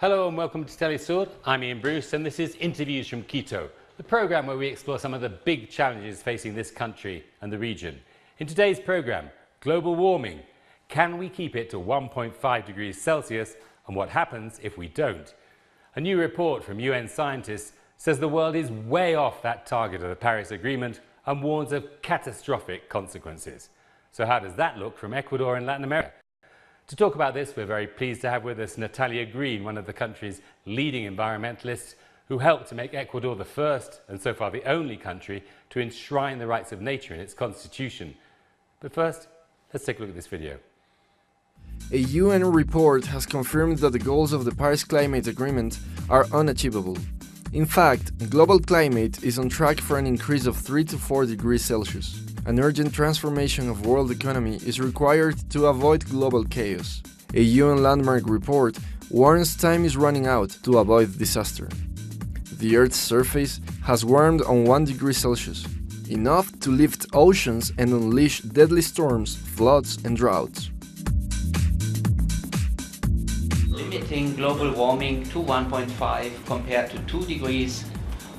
Hello and welcome to Telesur. I'm Ian Bruce and this is Interviews from Quito, the programme where we explore some of the big challenges facing this country and the region. In today's programme, global warming. Can we keep it to 1.5 degrees Celsius and what happens if we don't? A new report from UN scientists says the world is way off that target of the Paris Agreement and warns of catastrophic consequences. So how does that look from Ecuador and Latin America? To talk about this, we're very pleased to have with us Natalie Greene, one of the country's leading environmentalists, who helped to make Ecuador the first, and so far the only country, to enshrine the rights of nature in its constitution. But first, let's take a look at this video. A UN report has confirmed that the goals of the Paris Climate Agreement are unachievable. In fact, global climate is on track for an increase of 3 to 4 degrees Celsius. An urgent transformation of world economy is required to avoid global chaos. A UN landmark report warns time is running out to avoid disaster. The Earth's surface has warmed on 1 degree Celsius, enough to lift oceans and unleash deadly storms, floods and droughts. Limiting global warming to 1.5 compared to 2 degrees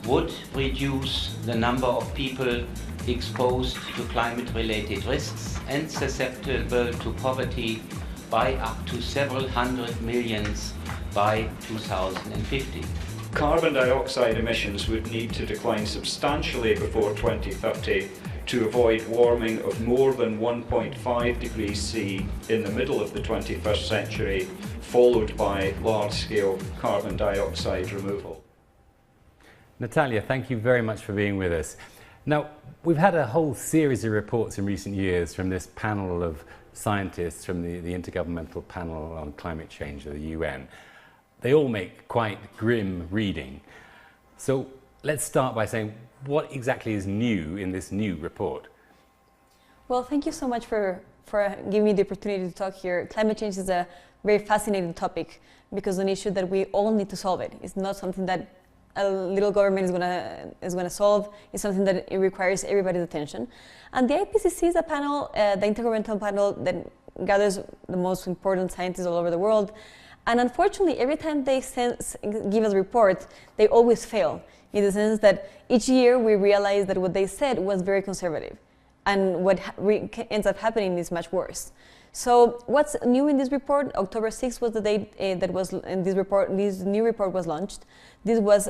would reduce the number of people exposed to climate-related risks and susceptible to poverty by up to several hundred millions by 2050. Carbon dioxide emissions would need to decline substantially before 2030 to avoid warming of more than 1.5 degrees C in the middle of the 21st century, followed by large-scale carbon dioxide removal. Natalia, thank you very much for being with us. Now, we've had a whole series of reports in recent years from this panel of scientists from the Intergovernmental Panel on Climate Change of the UN. They all make quite grim reading. So let's start by saying, what exactly is new in this new report? Well, thank you so much for giving me the opportunity to talk here. Climate change is a very fascinating topic because it's an issue that we all need to solve it. It's not something that a little government is gonna solve. It's something that it requires everybody's attention. And the IPCC is a panel, the Intergovernmental Panel, that gathers the most important scientists all over the world. And unfortunately, every time they give us a report, they always fail, in the sense that each year we realize that what they said was very conservative, and what ends up happening is much worse. So what's new in this report? October 6th was the date that was in this report. This new report was launched. This was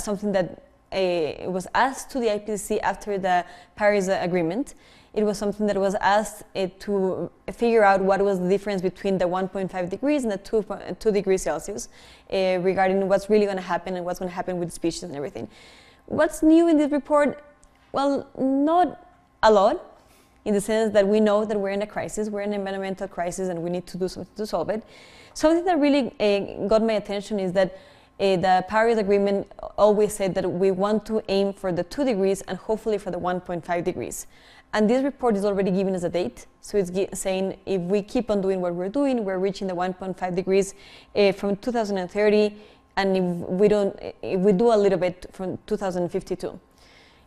something that it was asked to the IPCC after the Paris Agreement. It was something that was asked to figure out what was the difference between the 1.5 degrees and the 2 degrees Celsius regarding what's really going to happen and what's going to happen with species and everything. What's new in this report? Well, not a lot, in the sense that we know that we're in a crisis, we're in an environmental crisis and we need to do something to solve it. Something that really got my attention is that the Paris Agreement always said that we want to aim for the 2 degrees and hopefully for the 1.5 degrees. And this report is already giving us a date. So it's saying if we keep on doing what we're doing, we're reaching the 1.5 degrees from 2030, and if we do a little bit from 2052.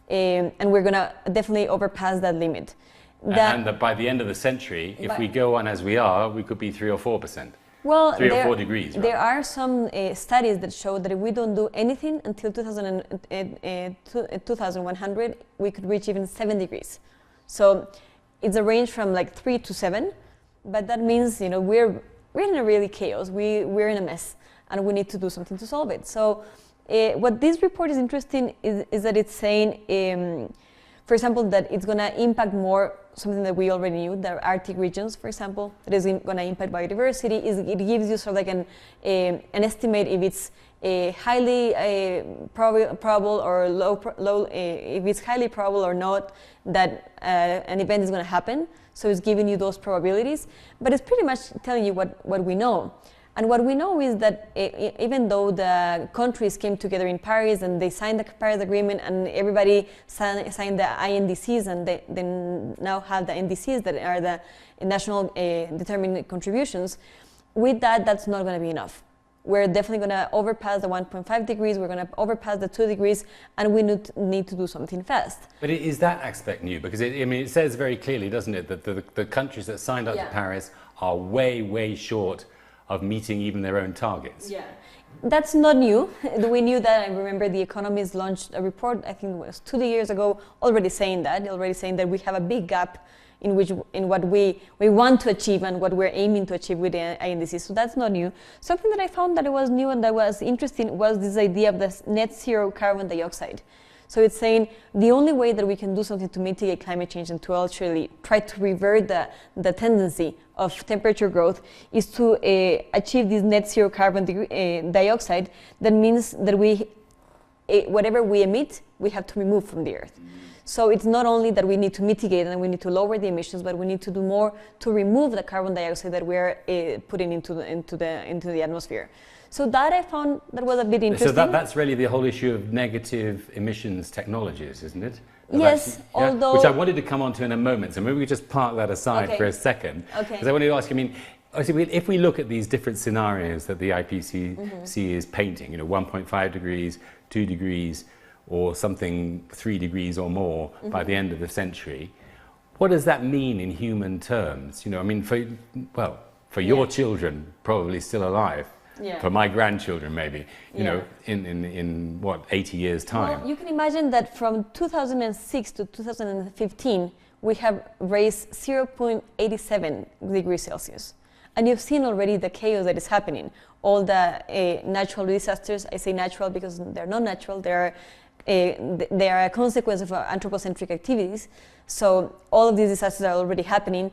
And we're gonna definitely overpass that limit. And that by the end of the century, if we go on as we are, we could be 3 or 4%. Well, 3 or 4 degrees. Right? There are some studies that show that if we don't do anything until 2100, we could reach even 7 degrees. So it's a range from like 3 to 7, but that means, you know, we're in a really chaos. We're in a mess, and we need to do something to solve it. So what this report is interesting is that it's saying, for example, that it's going to impact more something that we already knew, the Arctic regions, for example, that is going to impact biodiversity. It gives you sort of like an estimate if it's highly probable or low, if it's highly probable or not that an event is going to happen. So it's giving you those probabilities, but it's pretty much telling you what we know. And what we know is that even though the countries came together in Paris and they signed the Paris Agreement and everybody signed the INDCs, and they now have the NDCs that are the national determined contributions, with that, that's not going to be enough. We're definitely going to overpass the 1.5 degrees, we're going to overpass the 2 degrees, and we need to do something fast. But is that aspect new? Because it says very clearly, doesn't it, that the countries that signed up to Paris are way, way short of meeting even their own targets. Yeah, That's not new. We knew that. I remember The Economist launched a report, I think it was 2 years ago, already saying that we have a big gap in what we want to achieve and what we're aiming to achieve with the INDC. So that's not new. Something that I found that was new and that was interesting was this idea of the net zero carbon dioxide. So it's saying the only way that we can do something to mitigate climate change and to actually try to revert the tendency of temperature growth is to achieve this net zero carbon dioxide. That means that whatever we emit, we have to remove from the earth. So it's not only that we need to mitigate and we need to lower the emissions, but we need to do more to remove the carbon dioxide that we're putting into the atmosphere. So that I found that was a bit interesting. So that's really the whole issue of negative emissions technologies, isn't it? Yes, although... Which I wanted to come on to in a moment, so maybe we just park that aside for a second. Okay. Because I wanted to ask you, I mean, if we look at these different scenarios that the IPCC is painting, 1.5 degrees, 2 degrees, or something 3 degrees or more by the end of the century, what does that mean in human terms? I mean, for your children, probably still alive. Yeah. For my grandchildren, maybe, in what, 80 years' time? Well, you can imagine that from 2006 to 2015, we have raised 0.87 degrees Celsius. And you've seen already the chaos that is happening. All the natural disasters, I say natural because they're not natural, they are a consequence of anthropocentric activities. So all of these disasters are already happening.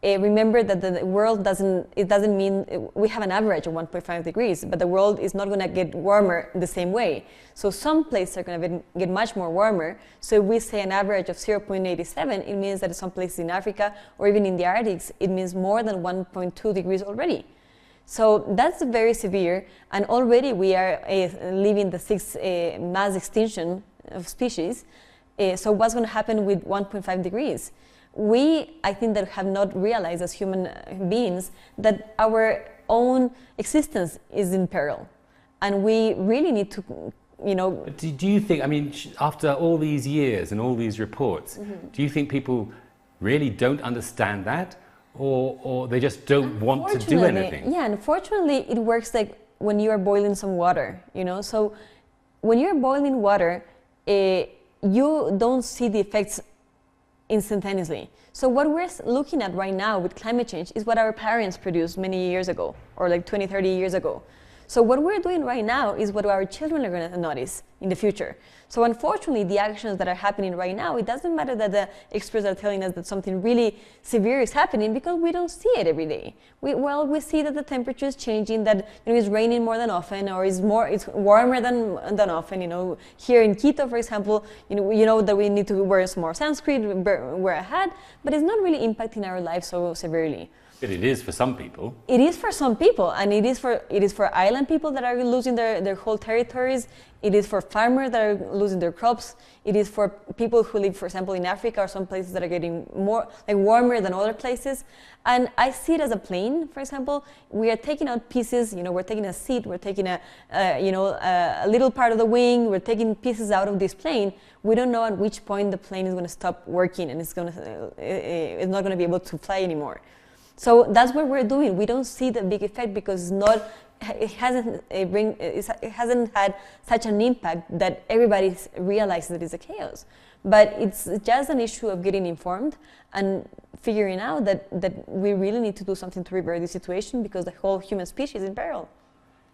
Remember that the world doesn't mean we have an average of 1.5 degrees, but the world is not going to get warmer the same way. So some places are going to get much more warmer. So if we say an average of 0.87, it means that some places in Africa or even in the Arctics, it means more than 1.2 degrees already. So that's very severe, and already we are living the sixth mass extinction of species. So what's going to happen with 1.5 degrees? I think that have not realized as human beings that our own existence is in peril. And we really need to, Do you think, I mean, after all these years and all these reports, do you think people really don't understand that? Or they just don't want to do anything? Yeah, unfortunately, it works like when you are boiling some water, So when you're boiling water, you don't see the effects instantaneously. So what we're looking at right now with climate change is what our parents produced many years ago, or like 20, 30 years ago. So what we're doing right now is what our children are going to notice in the future. So unfortunately, the actions that are happening right now, it doesn't matter that the experts are telling us that something really severe is happening because we don't see it every day. We see that the temperature is changing, that it's raining more than often, or it's warmer than often. Here in Quito, for example, that we need to wear some more sunscreen, wear a hat, but it's not really impacting our lives so severely. But it is for some people. It is for some people, and it is for island people that are losing their whole territories. It is for farmers that are losing their crops. It is for people who live, for example, in Africa or some places that are getting more warmer than other places. And I see it as a plane, for example. We are taking out pieces. We're taking a seat. We're taking a little part of the wing. We're taking pieces out of this plane. We don't know at which point the plane is going to stop working and it's not going to be able to fly anymore. So that's what we're doing. We don't see the big effect because it hasn't had such an impact that everybody realizes that it's a chaos. But it's just an issue of getting informed and figuring out that we really need to do something to revert the situation because the whole human species is in peril.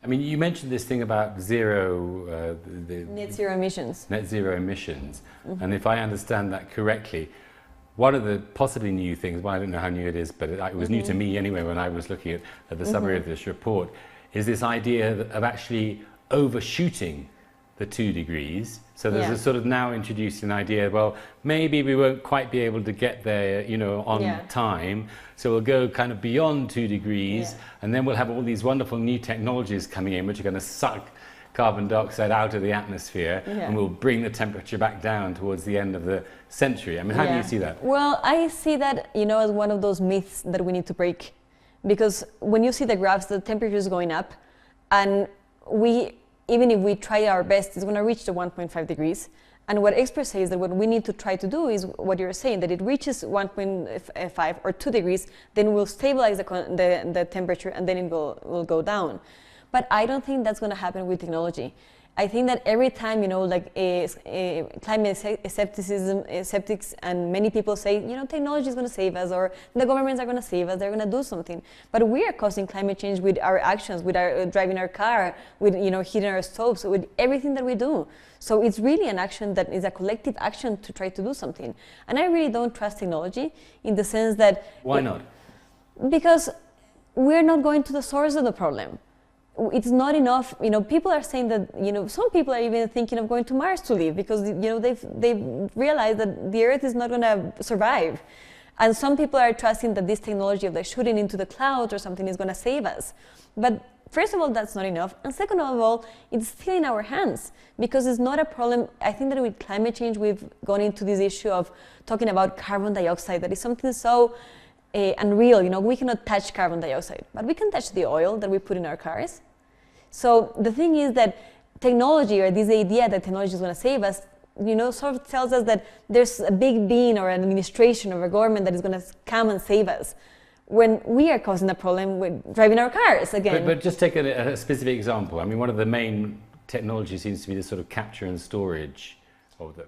I mean, you mentioned this thing about net zero emissions. Net zero emissions. And if I understand that correctly, one of the possibly new things, well, I don't know how new it is, but it was new to me anyway when I was looking at the summary of this report, is this idea of actually overshooting the 2 degrees. So there's a sort of now introduced an idea, well, maybe we won't quite be able to get there, on time. So we'll go kind of beyond 2 degrees, and then we'll have all these wonderful new technologies coming in, which are going to suck carbon dioxide out of the atmosphere, and will bring the temperature back down towards the end of the century. I mean, how do you see that? Well, I see that, as one of those myths that we need to break. Because when you see the graphs, the temperature is going up, and even if we try our best, it's going to reach the 1.5 degrees. And what experts say is that what we need to try to do is what you're saying, that it reaches 1.5 or 2 degrees, then we'll stabilize the temperature, and then it will go down. But I don't think that's going to happen with technology. I think that every time, like climate skeptics and many people say, technology is going to save us, or the governments are going to save us, they're going to do something. But we are causing climate change with our actions, with our driving our car, with heating our stoves, with everything that we do. So it's really an action that is a collective action to try to do something. And I really don't trust technology in the sense that... Why not? Because we're not going to the source of the problem. It's not enough. People are saying that some people are even thinking of going to Mars to live because they've realized that the Earth is not going to survive, and some people are trusting that this technology of shooting into the clouds or something is going to save us. But first of all, that's not enough, and second of all, it's still in our hands because it's not a problem. I think that with climate change, we've gone into this issue of talking about carbon dioxide. That is something so unreal. We cannot touch carbon dioxide, but we can touch the oil that we put in our cars. So the thing is that technology, or this idea that technology is going to save us, sort of tells us that there's a big being or an administration or a government that is going to come and save us, when we are causing a problem with driving our cars again. But just take a specific example. I mean, one of the main technologies seems to be this sort of capture and storage.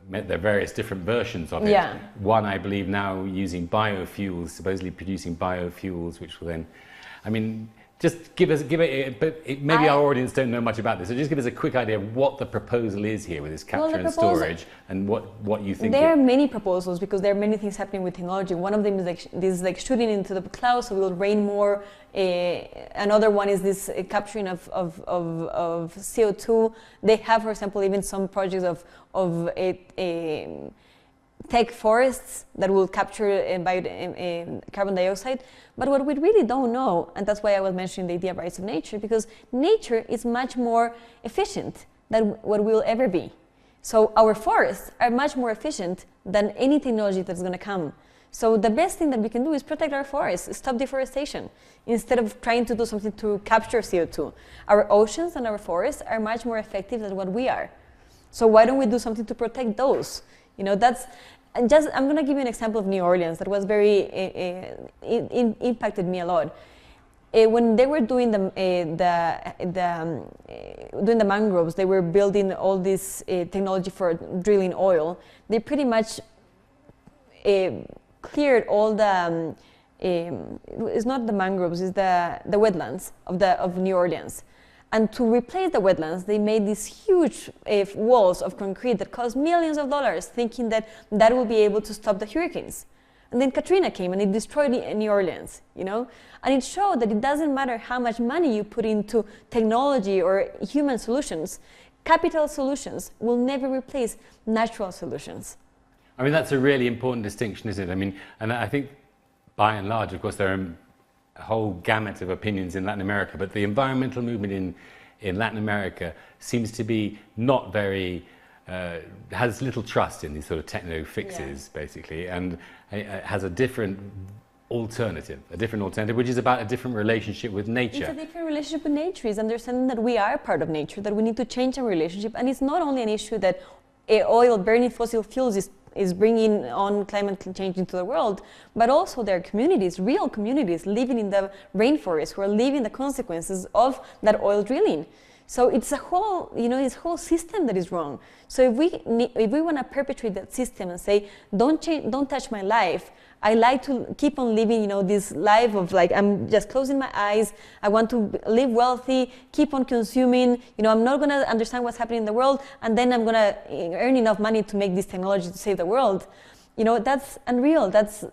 There are various different versions of it. Yeah. One, I believe, now using biofuels, supposedly producing biofuels, which will then, just give it, but maybe our audience don't know much about this. So just give us a quick idea of what the proposal is here with this capture and storage, and what you think. There are many proposals because there are many things happening with technology. One of them is like shooting into the clouds, so it will rain more. Another one is this capturing of CO2. They have, for example, even some projects of tech forests that will capture carbon dioxide. But what we really don't know, and that's why I was mentioning the idea of rights of nature, because nature is much more efficient than what we'll ever be. So our forests are much more efficient than any technology that's going to come. So the best thing that we can do is protect our forests, stop deforestation, instead of trying to do something to capture CO2. Our oceans and our forests are much more effective than what we are. So why don't we do something to protect those? That's just. I'm going to give you an example of New Orleans that was very impacted me a lot. When they were doing doing the mangroves, they were building all this technology for drilling oil. They pretty much cleared all the. It's not the mangroves; it's the wetlands of New Orleans. And to replace the wetlands, they made these huge walls of concrete that cost millions of dollars, thinking that that will be able to stop the hurricanes. And then Katrina came and it destroyed New Orleans, And it showed that it doesn't matter how much money you put into technology or human solutions, capital solutions will never replace natural solutions. That's a really important distinction, isn't it? And I think by and large, of course, there are a whole gamut of opinions in Latin America, but the environmental movement in Latin America seems to be not very, has little trust in these sort of techno fixes, basically, and has a different alternative, which is about a different relationship with nature. It's a different relationship with nature. It's understanding that we are part of nature, that we need to change our relationship, and it's not only an issue that oil, burning fossil fuels is bringing on climate change into the world, but also there are communities, real communities living in the rainforest who are living the consequences of that oil drilling. So it's a whole, this whole system that is wrong. So if we want to perpetuate that system and say, don't touch my life, I like to keep on living, this life of I'm just closing my eyes. I want to live wealthy, keep on consuming. I'm not going to understand what's happening in the world, and then I'm going to earn enough money to make this technology to save the world. That's unreal. That's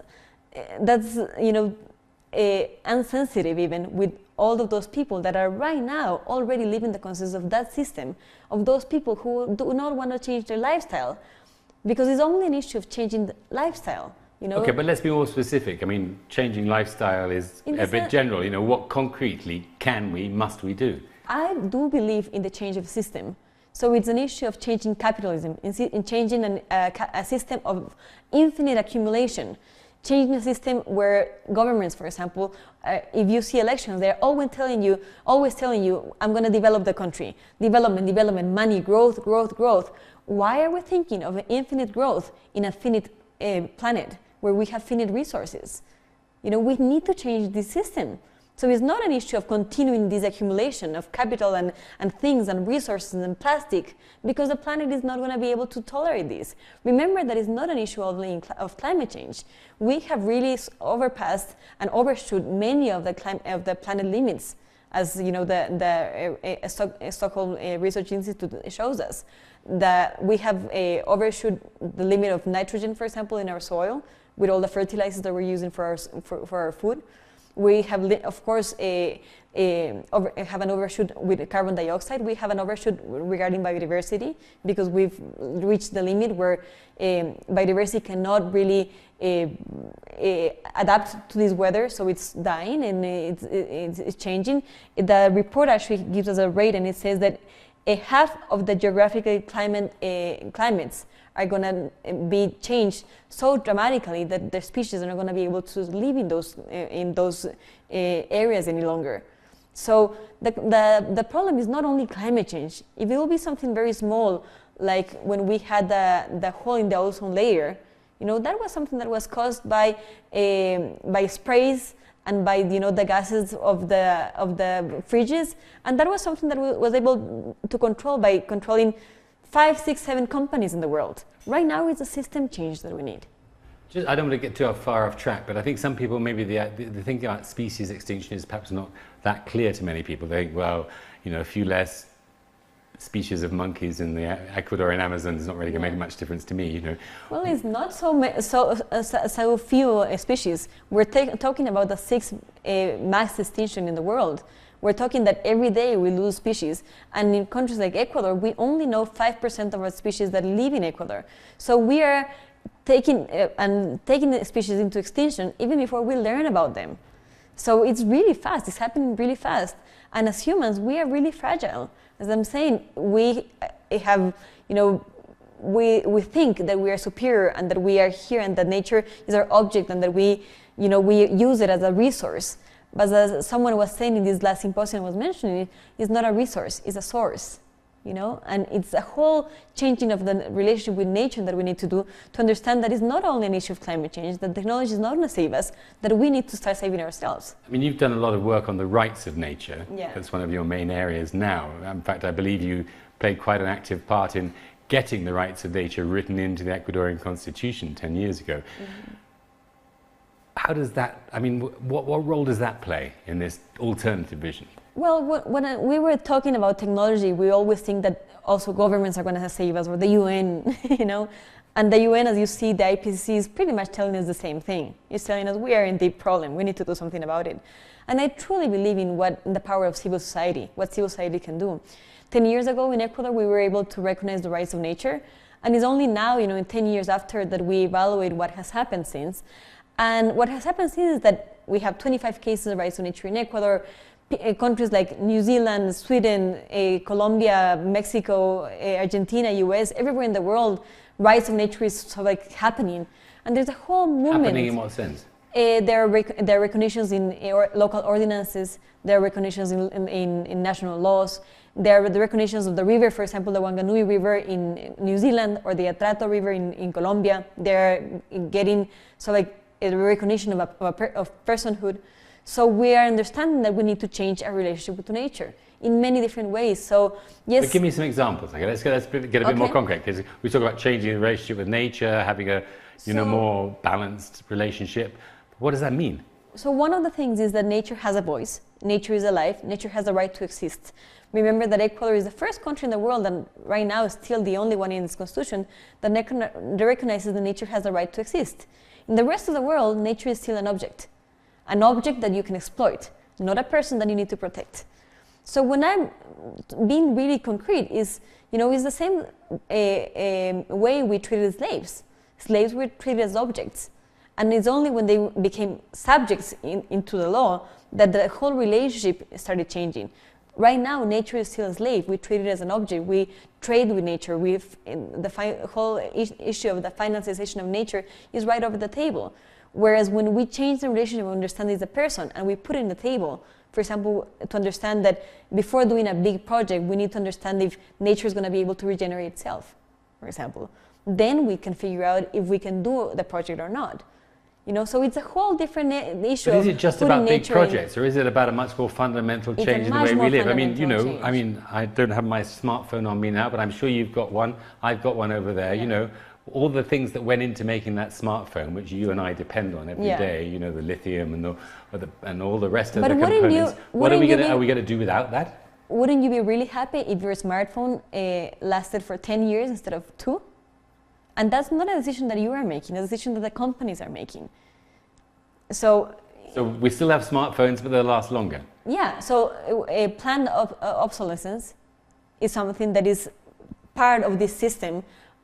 insensitive even with all of those people that are right now already living the consequences of that system, of those people who do not want to change their lifestyle, because it's only an issue of changing the lifestyle. Okay, but let's be more specific. Changing lifestyle is a bit general. What concretely must we do? I do believe in the change of system. So it's an issue of changing capitalism, in changing a system of infinite accumulation, changing a system where governments, for example, if you see elections, they're always telling you, I'm going to develop the country. Development, money, growth. Why are we thinking of an infinite growth in a finite planet where we have finite resources? We need to change this system So it's not an issue of continuing this accumulation of capital and things and resources and plastic, because the planet is not going to be able to tolerate this. Remember that it's not an issue only of climate change. We have really overpassed and overshoot many of the planet limits, as you know, the Stockholm Research Institute shows us. That we have overshoot the limit of nitrogen, for example, in our soil, with all the fertilizers that we're using for our food. We have, of course, have an overshoot with carbon dioxide. We have an overshoot regarding biodiversity, because we've reached the limit where biodiversity cannot really adapt to this weather, so it's dying and it's changing. The report actually gives us a rate, and it says that half of the geographical climates are going to be changed so dramatically that the species are not going to be able to live in those areas any longer. So the problem is not only climate change. If it will be something very small, like when we had the hole in the ozone layer, you know, that was something that was caused by sprays and by, you know, the gases of the fridges, and that was something that we was able to control by controlling 5, 6, 7 companies in the world. Right now, it's a system change that we need. I don't want to get too far off track, but I think some people, maybe the thinking about species extinction is perhaps not that clear to many people. They think, well, you know, a few less species of monkeys in the Ecuadorian Amazon is not really going to make much difference to me, you know. Well, it's not so few species. We're talking about the 6th mass extinction in the world. We're talking that every day we lose species, and in countries like Ecuador, we only know 5% of our species that live in Ecuador. So we are taking the species into extinction even before we learn about them. So it's really fast. It's happening really fast. And as humans, we are really fragile. As I'm saying, we have, you know, we think that we are superior and that we are here and that nature is our object and that we use it as a resource. But as someone was saying in this last symposium was mentioning, it's not a resource, it's a source, you know? And it's a whole changing of the relationship with nature that we need to do to understand that it's not only an issue of climate change, that technology is not going to save us, that we need to start saving ourselves. I mean, you've done a lot of work on the rights of nature. Yeah. That's one of your main areas now. In fact, I believe you played quite an active part in getting the rights of nature written into the Ecuadorian constitution 10 years ago. Mm-hmm. How does that, I mean, what role does that play in this alternative vision? Well, when we were talking about technology, we always think that also governments are going to save us, or the UN, you know. And the UN, as you see, the IPCC is pretty much telling us the same thing. It's telling us we are in deep problem, we need to do something about it. And I truly believe in the power of civil society, what civil society can do. 10 years ago in Ecuador, we were able to recognize the rights of nature. And it's only now, you know, in 10 years after, that we evaluate what has happened since. And what has happened since is that we have 25 cases of rights of nature in Ecuador. Countries like New Zealand, Sweden, Colombia, Mexico, Argentina, US, everywhere in the world, rights of nature is sort of like happening. And there's a whole movement. Happening in what sense? There are recognitions in local ordinances, there are recognitions in national laws, there are the recognitions of the river, for example, the Wanganui River in New Zealand or the Atrato River in Colombia. They're getting sort of like a recognition of personhood. So we are understanding that we need to change our relationship to nature in many different ways. So yes. But give me some examples. Okay, let's get a bit more concrete, because we talk about changing the relationship with nature, having a more balanced relationship. What does that mean? So one of the things is that nature has a voice. Nature is alive. Nature has a right to exist. Remember that Ecuador is the first country in the world, and right now is still the only one in its constitution, that recognizes that nature has a right to exist. In the rest of the world, nature is still an object that you can exploit, not a person that you need to protect. So when I'm being really concrete, is the same way we treated slaves. Slaves were treated as objects, and it's only when they became subjects into the law that the whole relationship started changing. Right now, nature is still a slave. We treat it as an object. We trade with nature. The whole issue of the financialization of nature is right over the table. Whereas when we change the relationship, we understand it's a person, and we put it in the table. For example, to understand that before doing a big project, we need to understand if nature is going to be able to regenerate itself, for example. Then we can figure out if we can do the project or not. You know, so it's a whole different issue. But is it just putting about big nature in- projects, or is it about a much more fundamental It's a change in the much way we more live? I mean, you know, fundamental I change. mean, I don't have my smartphone on me now, but I'm sure you've got one. I've got one over there. You know, all the things that went into making that smartphone, which you and I depend on every day. You know, the lithium and all the rest of But the wouldn't components. you- What are we wouldn't you going to? be- Are we going to do without that? Wouldn't you be really happy if your smartphone lasted for 10 years instead of 2? And that's not a decision that you are making, a decision that the companies are making. So we still have smartphones, but they'll last longer. yeah, so a planned obsolescence is something that is part of this system,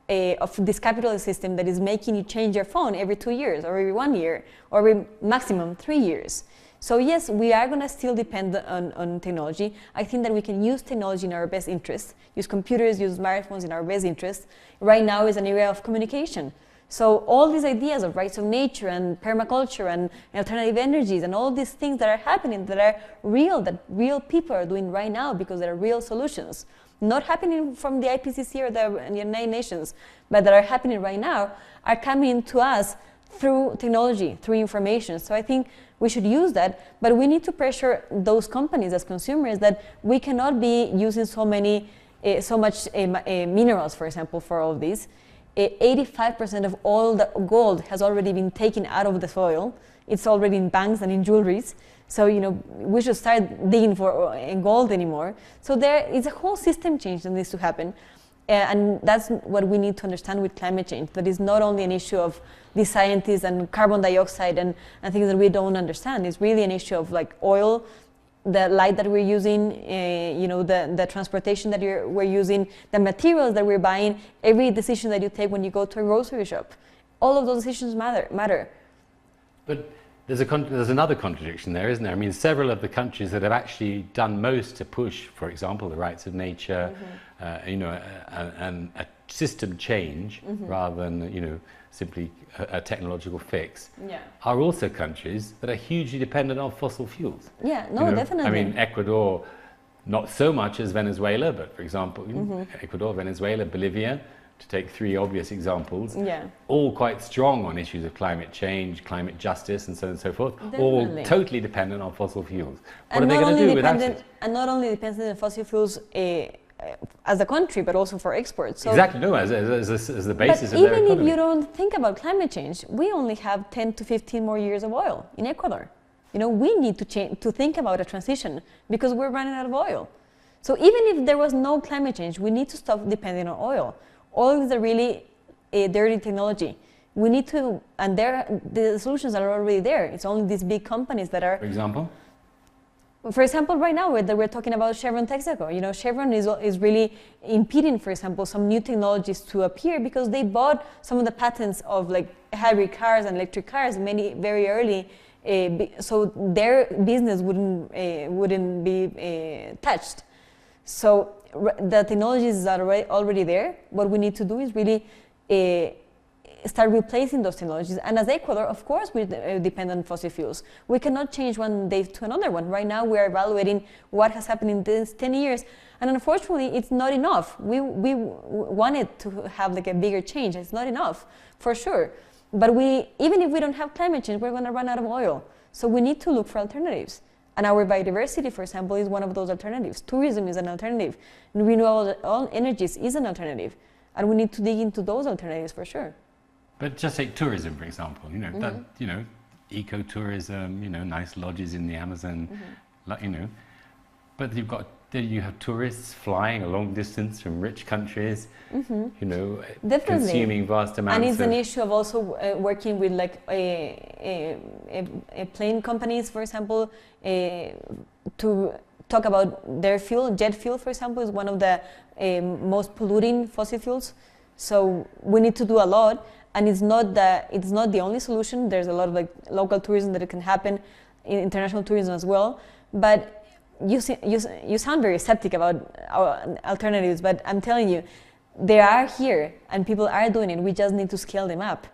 of this capitalist system that is making you change your phone every 2 years, or every 1 year, or every maximum 3 years. So yes, we are going to still depend on technology. I think that we can use technology in our best interest, use computers, use smartphones in our best interest. Right now is an area of communication. So all these ideas of rights of nature and permaculture and alternative energies and all these things that are happening, that are real, that real people are doing right now because they're real solutions, not happening from the IPCC or the United Nations, but that are happening right now, are coming to us through technology, through information. So I think we should use that, but we need to pressure those companies as consumers that we cannot be using so much minerals, for example, for all of these. 85% of all the gold has already been taken out of the soil. It's already in banks and in jewelries. So, you know, we should start digging for gold anymore. So there is a whole system change that needs to happen. And that's what we need to understand with climate change, that is not only an issue of the scientists and carbon dioxide and things that we don't understand. It's really an issue of like oil, the light that we're using, you know, the transportation that we're using, the materials that we're buying, every decision that you take when you go to a grocery shop. All of those decisions matter. But there's another contradiction there, isn't there? I mean, several of the countries that have actually done most to push, for example, the rights of nature, you know, and a system change rather than, you know, simply a technological fix, are also countries that are hugely dependent on fossil fuels. Yeah, no, you know? definitely. I mean, Ecuador, not so much as Venezuela, but for example, Ecuador, Venezuela, Bolivia, to take three obvious examples, all quite strong on issues of climate change, climate justice, and so on and so forth, all totally dependent on fossil fuels. What are they going to do without it? And not only dependent on fossil fuels as a country, but also for exports. So exactly, no, as the basis of their even economy. if you don't think about climate change, we only have 10 to 15 more years of oil in Ecuador. You know, we need to think about a transition because we're running out of oil. So even if there was no climate change, we need to stop depending on oil. Oil is a really dirty technology. We need to, and the solutions are already there. It's only these big companies that are. For example, right now we're talking about Chevron Texaco. You know, Chevron is really impeding, for example, some new technologies to appear because they bought some of the patents of like hybrid cars and electric cars very early, so their business wouldn't be touched. So the technologies are already there. What we need to do is really start replacing those technologies. And as Ecuador, of course, we depend on fossil fuels. We cannot change one day to another one. Right now, we are evaluating what has happened in these 10 years. And unfortunately, it's not enough. We wanted to have like a bigger change. It's not enough, for sure. But even if we don't have climate change, we're going to run out of oil. So we need to look for alternatives. And our biodiversity, for example, is one of those alternatives. Tourism is an alternative. Renewable energies is an alternative. And we need to dig into those alternatives for sure. But just take tourism, for example. You know, that, you know, ecotourism. You know, nice lodges in the Amazon. You know, but you have tourists flying a long distance from rich countries. You know, consuming vast amounts. And it's an issue of also working with like plane companies, for example, to talk about their fuel. Jet fuel, for example, is one of the most polluting fossil fuels. So we need to do a lot. And it's not the only solution. There's a lot of like local tourism that it can happen, international tourism as well. But you sound very skeptic about our alternatives. But I'm telling you, they are here and people are doing it. We just need to scale them up.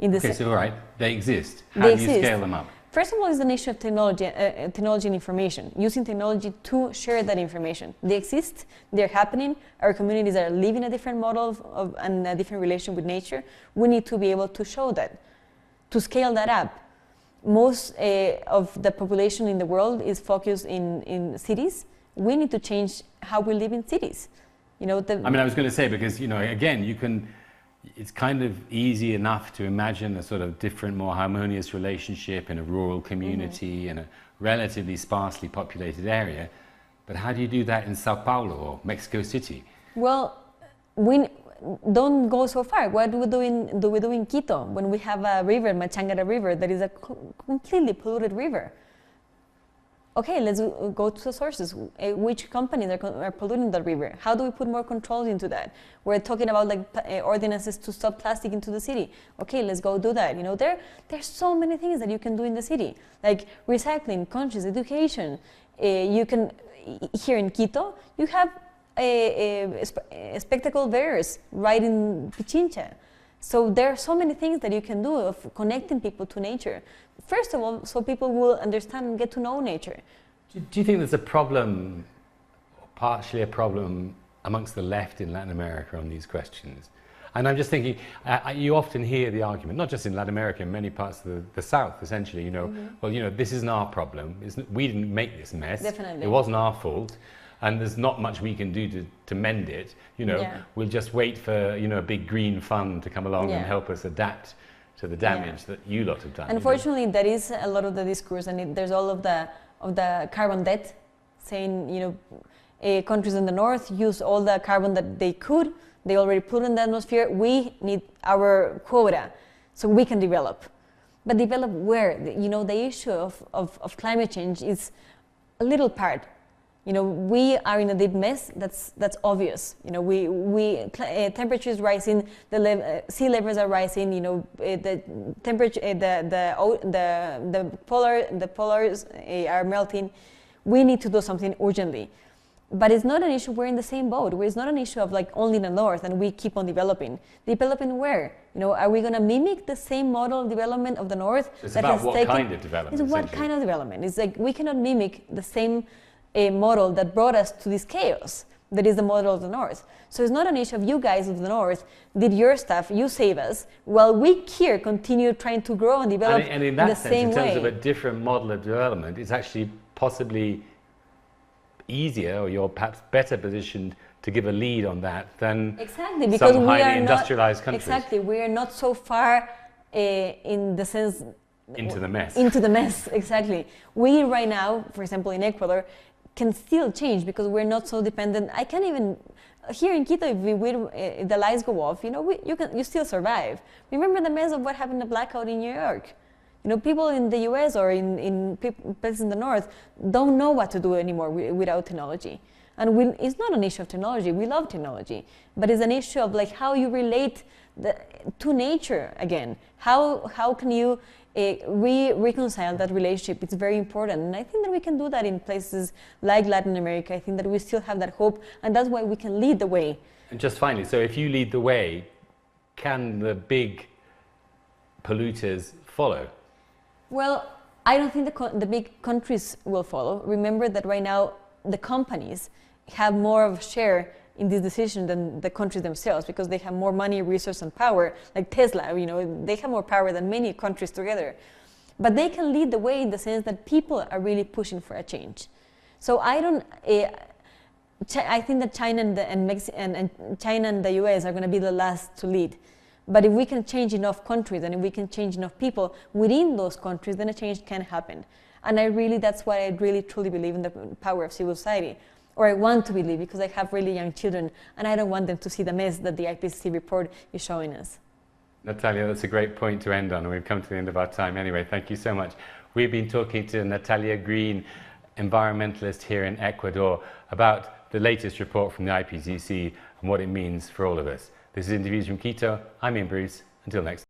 Okay, so all right, they exist. How do you scale them up? First of all, it's an issue of technology and information. Using technology to share that information. They exist. They're happening. Our communities are living a different model and a different relation with nature. We need to be able to show that. to scale that up, most of the population in the world is focused in cities. We need to change how we live in cities. You know, I was going to say, because, you know, again, it's kind of easy enough to imagine a sort of different, more harmonious relationship in a rural community in a relatively sparsely populated area. But how do you do that in Sao Paulo or Mexico City? Well, we don't go so far. What do we do in Quito when we have a river, Machangara River, that is a completely polluted river? Okay, let's go to the sources. Which companies are polluting the river? How do we put more controls into that? We're talking about like ordinances to stop plastic into the city. Okay, let's go do that. You know, there's so many things that you can do in the city, like recycling, conscious education. You can, here in Quito, you have spectacle bears right in Pichincha. So there are so many things that you can do of connecting people to nature. First of all, so people will understand and get to know nature. Do you think there's a problem, or partially a problem, amongst the left in Latin America on these questions? And I'm just thinking, you often hear the argument, not just in Latin America, in many parts of the South, essentially, you know, well, you know, this isn't our problem. We didn't make this mess. Definitely. It wasn't our fault. And there's not much we can do to mend it. You know, we'll just wait for, you know, a big green fund to come along and help us adapt to the damage that you lot have done. Unfortunately, that is a lot of the discourse, and there's all of the carbon debt, saying, you know, countries in the north use all the carbon that they could. They already put in the atmosphere. We need our quota so we can develop. But develop where? You know, the issue of climate change is a little part. You know, we are in a deep mess. That's obvious. You know, temperatures rising, sea levels are rising. You know, the temperature, the polars are melting. We need to do something urgently. But it's not an issue. We're in the same boat. It's not an issue of like only the north, and we keep on developing. Developing where? You know, are we going to mimic the same model development of the north? It's about what kind of development? It's what kind of development? It's like we cannot mimic the same model that brought us to this chaos. That is the model of the north. So it's not an issue of you guys of the north did your stuff, you save us, while we here continue trying to grow and develop and in that the sense, same in terms way. of a different model of development, it's actually possibly easier, or you're perhaps better positioned to give a lead on that than because some we highly are industrialized countries. Exactly, we are not so far in the sense into the mess. Into the mess, exactly. We right now, for example, in Ecuador, can still change because we're not so dependent. I can't even here in Quito, if the lights go off, you know, you still survive. Remember the mess of what happened to blackout in New York. You know, people in the U.S. or in places in the north don't know what to do anymore without technology. And it's not an issue of technology. We love technology, but it's an issue of like how you relate to nature again. How can you reconcile that relationship? It's very important, and I think that we can do that in places like Latin America. I think that we still have that hope, and that's why we can lead the way. And just finally, so if you lead the way, can the big polluters follow? Well, I don't think the big countries will follow. Remember that right now the companies have more of a share in this decision than the countries themselves, because they have more money, resource, and power. Like Tesla, you know, they have more power than many countries together. But they can lead the way in the sense that people are really pushing for a change. So I think that China and China and the US are going to be the last to lead. But if we can change enough countries and if we can change enough people within those countries, then a change can happen. And that's why I really truly believe in the power of civil society. Or I want to believe, because I have really young children and I don't want them to see the mess that the IPCC report is showing us. Natalia, that's a great point to end on, and we've come to the end of our time anyway. Thank you so much. We've been talking to Natalia Greene, environmentalist here in Ecuador, about the latest report from the IPCC and what it means for all of us. This is Interviews from Quito. I'm Ian Bruce. Until next time.